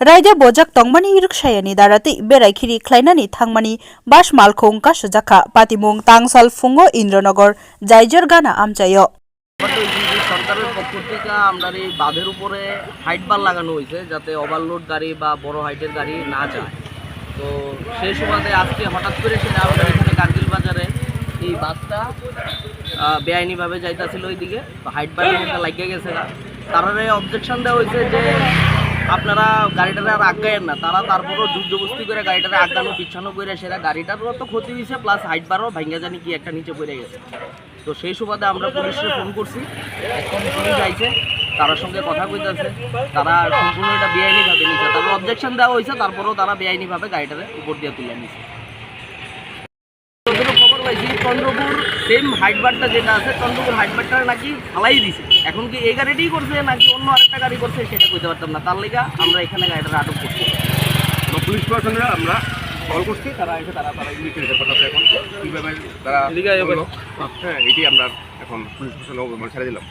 रायजो बजाक तंगमानी रिक्सायानि दाराति बेरायखिरि ख्लायनानि थांमानि बास मालखौ कासुजाखा पातिमुं तांसाल फुंगो इन्द्रनगर जायजर गाना आमचायो। সরকারের পক্ষ থেকে আমরা এই বাঁধের উপরে হাইট বার লাগানো হয়েছে যাতে ওভারলোড গাড়ি বা বড় হাইটের গাড়ি না যায়। তো সেই সুবাদে আজকে হঠাৎ করে সেটা আমাদের এখানে কার্গিল বাজারে এই বাসটা বেআইনিভাবে যাইতেছিল ওইদিকে, তো হাইট বারের মধ্যে লাগিয়ে গেছে না। তারারে অবজেকশন দেওয়া হয়েছে যে আপনারা গাড়িটারে আর আগায়েন না। তারা তারপরও জবরদস্তি করে গাড়িটারে আগানো পিছানো করে সেটা গাড়িটারও তো ক্ষতি হয়েছে, প্লাস হাইট বারও ভাঙ্গা জানি কি একটা নিচে পড়ে গেছে। তো সেই সুবাদে আমরা পুলিশে ফোন করছি, এখন পুলিশ আইছে, তার সঙ্গে কথা কইতেছে। তারা সম্পূর্ণ এটা বেআইনিভাবে নিছে, তারপর অবজেকশন দেওয়া হয়েছে, তারপরেও তারা বেআইনিভাবে গাড়িটারে উপর দিয়ে তুলে নিছে। খবর পাইছি চন্দ্রপুর সেম হাইট বারটা যেটা আছে, চন্দ্রপুর হাইট বারটা নাকি ফালাই দিছে। এখন কি এই গাড়িটাই করছে নাকি অন্য আরেকটা গাড়ি করছে সেটা কইতে পারতাম না। তার লেগা আমরা এখানে গাড়িটা আটক করছি। পুলিশ প্রশাসনে আমরা কল করছি, তারা এসে তারা ইনভেস্টিগেশন করতেছে। এখন কীভাবে তারা হ্যাঁ এটি আমরা এখন পুলিশ প্রশাসন ছেড়ে দিলাম।